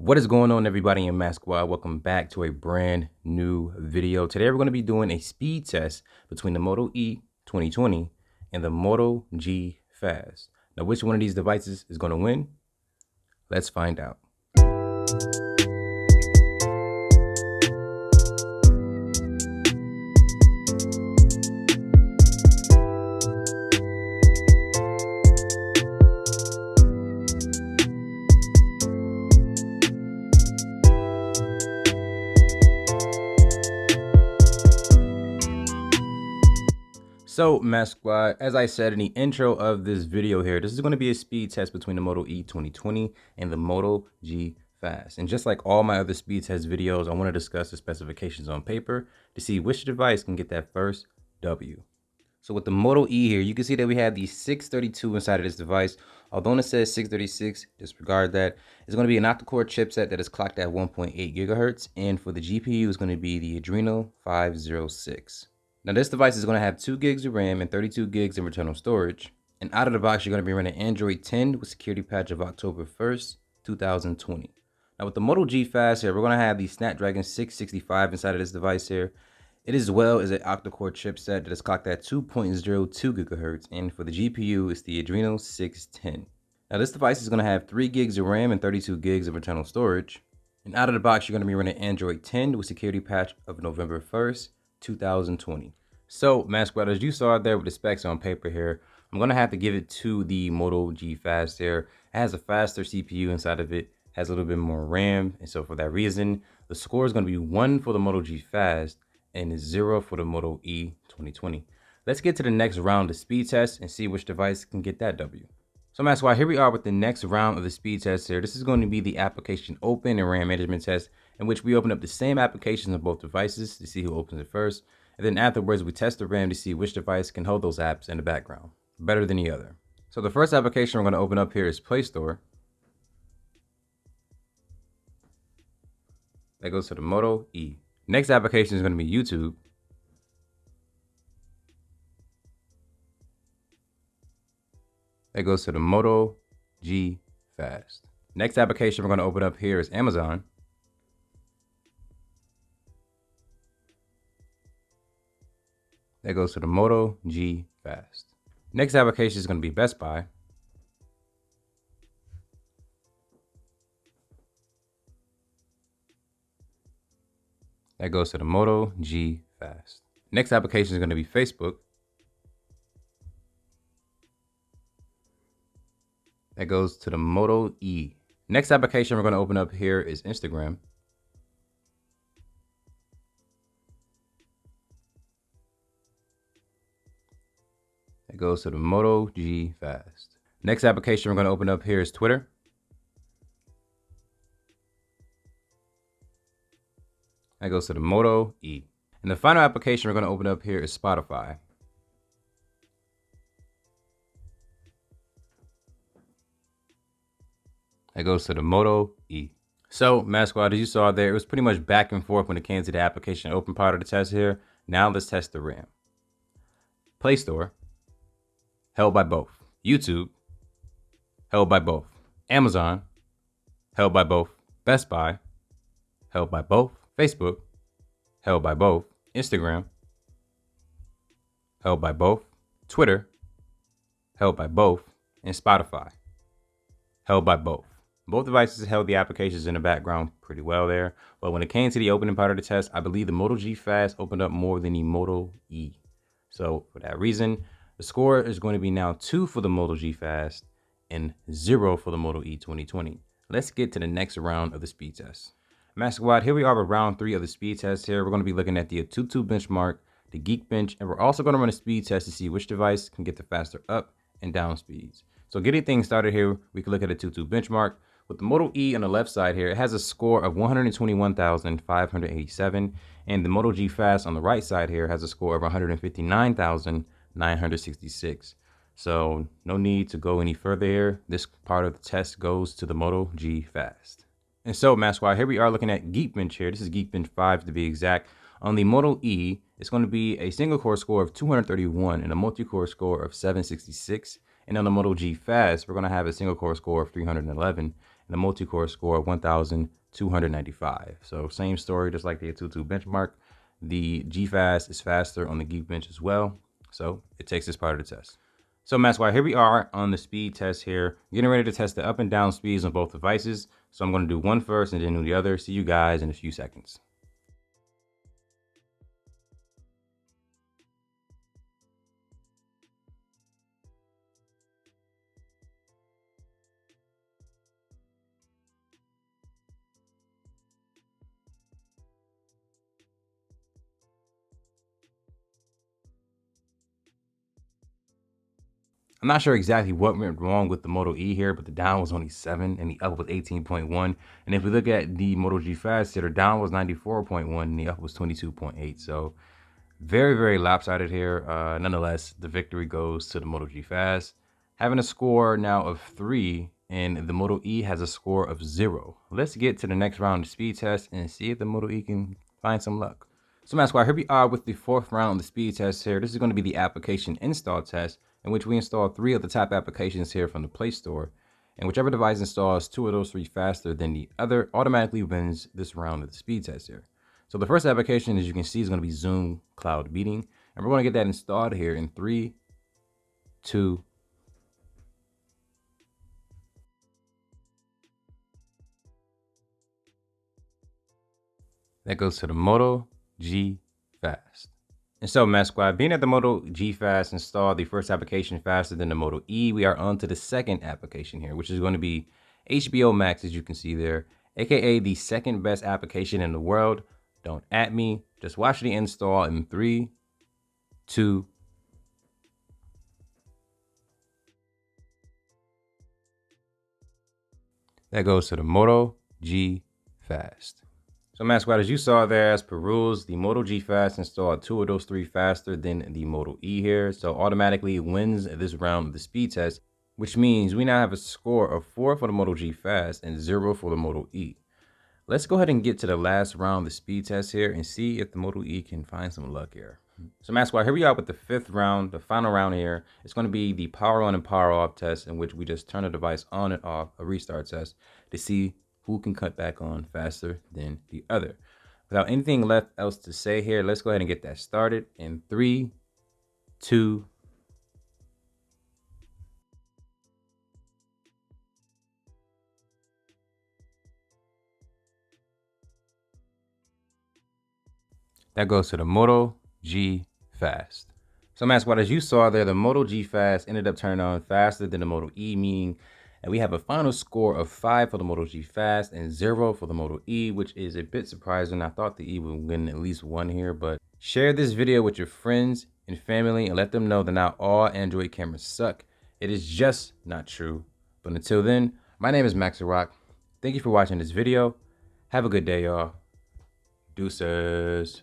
What is going on, everybody in Mask Squad? Welcome back to a brand new video. Today we're going to be doing a speed test between the Moto E 2020 and the Moto G Fast. Now, which one of these devices is going to win? Let's find out. So, Mask Squad, as I said in the intro of this video here, this is going to be a speed test between the Moto E 2020 and the Moto G Fast. And just like all my other speed test videos, I want to discuss the specifications on paper to see which device can get that first W. So with the Moto E here, you can see that we have the 632 inside of this device. Although it says 636, disregard that. It's going to be an octa-core chipset that is clocked at 1.8 gigahertz. And for the GPU, is going to be the Adreno 506. Now this device is going to have 2 gigs of RAM and 32 gigs of internal storage. And out of the box, you're going to be running Android 10 with security patch of October 1st, 2020. Now with the Moto G Fast here, we're going to have the Snapdragon 665 inside of this device here. It as well is an octa-core chipset that is clocked at 2.02 gigahertz. And for the GPU, it's the Adreno 610. Now this device is going to have 3 gigs of RAM and 32 gigs of internal storage. And out of the box, you're going to be running Android 10 with security patch of November 1st, 2020. So, Mask Squad, as you saw there with the specs on paper here, I'm going to have to give it to the Moto G Fast here. It has a faster CPU inside of it, has a little bit more RAM, and so for that reason, the score is going to be 1 for the Moto G Fast and 0 for the Moto E 2020. Let's get to the next round of speed test and see which device can get that W. So, Mask Squad, here we are with the next round of the speed test here. This is going to be the application open and RAM management test, in which we open up the same applications on both devices to see who opens it first. And then afterwards, we test the RAM to see which device can hold those apps in the background better than the other. So the first application we're going to open up here is Play Store. That goes to the Moto E. Next application is going to be YouTube. That goes to the Moto G Fast. Next application we're going to open up here is Amazon. That goes to the Moto G Fast. Next application is going to be Best Buy. That goes to the Moto G Fast. Next application is going to be Facebook. That goes to the Moto E. Next application we're going to open up here is Instagram. That goes to the Moto G Fast. Next application we're going to open up here is Twitter. That goes to the Moto E. And the final application we're going to open up here is Spotify. That goes to the Moto E. So, Mask Squad, as you saw there, it was pretty much back and forth when it came to the application open part of the test here. Now let's test the RAM. Play Store, held by both. YouTube, held by both. Amazon, held by both. Best Buy, held by both. Facebook, held by both. Instagram, held by both. Twitter, held by both. And Spotify, held by both. Both devices held the applications in the background pretty well there. But when it came to the opening part of the test, I believe the Moto G Fast opened up more than the Moto E. So for that reason, the score is going to be now 2 for the Moto G Fast and 0 for the Moto E 2020. Let's get to the next round of the speed test. Mask Squad, here we are with round 3 of the speed test here. We're going to be looking at the AututulGeekbenel benchmark, the Geekbench, and we're also going to run a speed test to see which device can get the faster up and down speeds. So getting things started here, we can look at a AututulGeekbenel benchmark. With the Moto E on the left side here, it has a score of 121,587, and the Moto G Fast on the right side here has a score of 159,966. So no need to go any further here. This part of the test goes to the Moto G Fast. And so, Mask Squad, here we are looking at Geekbench here. This is Geekbench 5 to be exact. On the Moto E, it's going to be a single core score of 231 and a multi-core score of 766. And on the Moto G Fast, we're going to have a single core score of 311 and a multi-core score of 1,295. So same story, just like the AututulGeekbenel benchmark. The G Fast is faster on the Geekbench as well, so it takes this part of the test. So Masquad, here we are on the speed test here, getting ready to test the up and down speeds on both devices. So I'm going to do one first and then do the other. See you guys in a few seconds. I'm not sure exactly what went wrong with the Moto E here, but the down was only 7 and the up was 18.1. And if we look at the Moto G Fast here, the down was 94.1 and the up was 22.8. So very, very lopsided here. Nonetheless, the victory goes to the Moto G Fast, having a score now of 3, and the Moto E has a score of 0. Let's get to the next round of speed test and see if the Moto E can find some luck. So Masquad, here we are with the 4th round of the speed test here. This is going to be the application install test, in which we install 3 of the top applications here from the Play Store. And whichever device installs 2 of those 3 faster than the other automatically wins this round of the speed test here. So the first application, as you can see, is going to be Zoom Cloud Meeting. And we're going to get that installed here in 3, 2, that goes to the Moto G Fast. And so, Masquad, being that the Moto G Fast installed the first application faster than the Moto E, we are on to the second application here, which is going to be HBO Max, as you can see there, aka the second best application in the world. Don't at me, just watch the install in 3, 2, that goes to the Moto G Fast. So Masquad, as you saw there, as per rules, the Moto G Fast installed 2 of those 3 faster than the Moto E here. So automatically wins this round of the speed test, which means we now have a score of 4 for the Moto G Fast and 0 for the Moto E. Let's go ahead and get to the last round of the speed test here and see if the Moto E can find some luck here. So Masquad, here we are with the 5th round, the final round here. It's going to be the power on and power off test, in which we just turn the device on and off, a restart test, to see who can cut back on faster than the other. Without anything left else to say here, let's go ahead and get that started in 3, 2, that goes to the Moto G Fast. So Masquad, as you saw there, the Moto G Fast ended up turning on faster than the Moto E, meaning and we have a final score of 5 for the Moto G Fast and 0 for the Moto E, which is a bit surprising. I thought the E would win at least 1 here, but share this video with your friends and family and let them know that not all Android cameras suck. It is just not true. But until then, my name is Max Rock. Thank you for watching this video. Have a good day, y'all. Deuces.